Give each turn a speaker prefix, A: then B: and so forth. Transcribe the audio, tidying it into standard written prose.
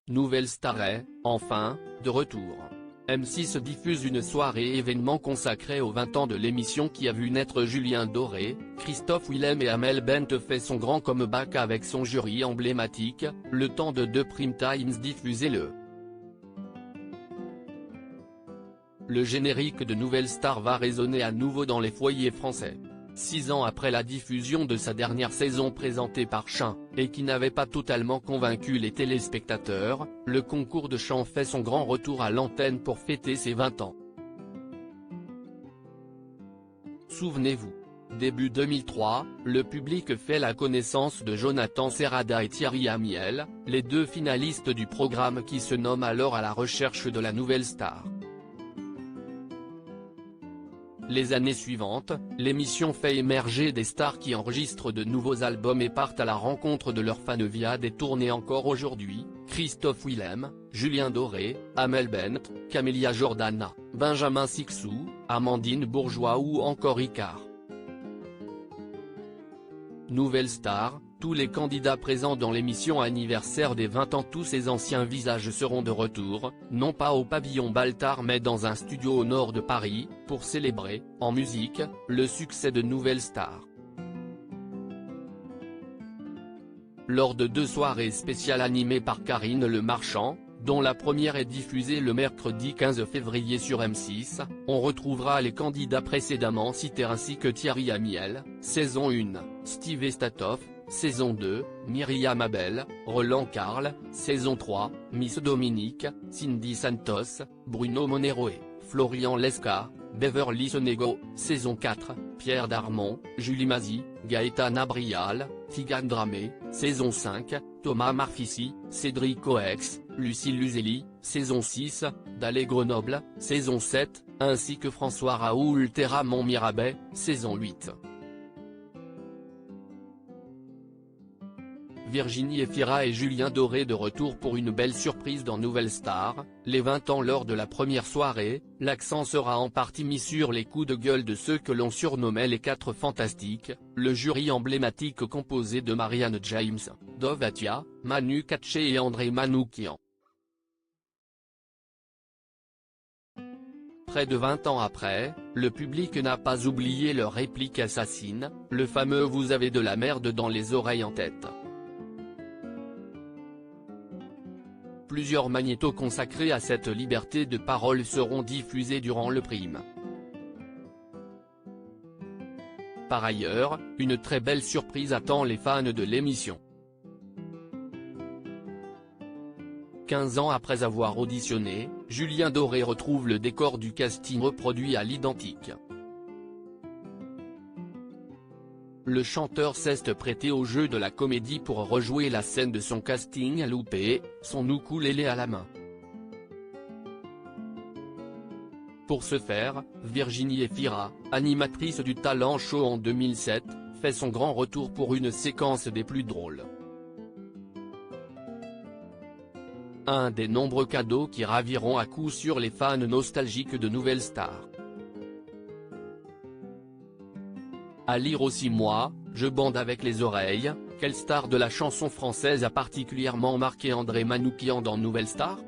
A: Nouvelle Star est, enfin, de retour. M6 diffuse une soirée événement consacrée aux 20 ans de l'émission qui a vu naître Julien Doré, Christophe Willem et Amel Bent fait son grand comeback avec son jury emblématique, le temps de deux prime times diffusés Le générique de Nouvelle Star va résonner à nouveau dans les foyers français. 6 ans après la diffusion de sa dernière saison présentée par Chin, et qui n'avait pas totalement convaincu les téléspectateurs, le concours de chant fait son grand retour à l'antenne pour fêter ses 20 ans. Souvenez-vous. Début 2003, le public fait la connaissance de Jonathan Serrada et Thierry Amiel, les deux finalistes du programme qui se nomme alors À la recherche de la nouvelle star. Les années suivantes, l'émission fait émerger des stars qui enregistrent de nouveaux albums et partent à la rencontre de leurs fans via des tournées encore aujourd'hui, Christophe Willem, Julien Doré, Amel Bent, Camélia Jordana, Benjamin Sixou, Amandine Bourgeois ou encore Icare. Nouvelle Star, tous les candidats présents dans l'émission anniversaire des 20 ans, tous ces anciens visages seront de retour, non pas au pavillon Baltard mais dans un studio au nord de Paris, pour célébrer, en musique, le succès de Nouvelle Star. Lors de 2 soirées spéciales animées par Karine Le Marchand, dont la première est diffusée le mercredi 15 février sur M6, on retrouvera les candidats précédemment cités ainsi que Thierry Amiel, saison 1, Steve Estatoff, saison 2, Myriam Abel, Roland Carl, saison 3, Miss Dominique, Cindy Santos, Bruno Moneroe, Florian Lescar, Beverly Sonego, saison 4, Pierre Darmon, Julie Mazie, Gaëtana Brial, Tigane Dramé, saison 5, Thomas Marfissi, Cédric Coex, Lucie Luzelli, saison 6, Dalé Grenoble, saison 7, ainsi que François Raoul Terramont Mirabet, saison 8. Virginie Efira et Julien Doré de retour pour une belle surprise dans Nouvelle Star, les 20 ans. Lors de la première soirée, l'accent sera en partie mis sur les coups de gueule de ceux que l'on surnommait les 4 fantastiques, le jury emblématique composé de Marianne James, Dov Atia, Manu Katché et André Manoukian. Près de 20 ans après, le public n'a pas oublié leur réplique assassine, le fameux « vous avez de la merde dans les oreilles » en tête. Plusieurs magnétos consacrés à cette liberté de parole seront diffusés durant le prime. Par ailleurs, une très belle surprise attend les fans de l'émission. 15 ans après avoir auditionné, Julien Doré retrouve le décor du casting reproduit à l'identique. Le chanteur s'est prêté au jeu de la comédie pour rejouer la scène de son casting loupé, son ukulélé à la main. Pour ce faire, Virginie Efira, animatrice du Talent Show en 2007, fait son grand retour pour une séquence des plus drôles. Un des nombreux cadeaux qui raviront à coup sûr les fans nostalgiques de Nouvelle Star. À lire aussi moi, je bande avec les oreilles, quelle star de la chanson française a particulièrement marqué André Manoukian dans Nouvelle Star ?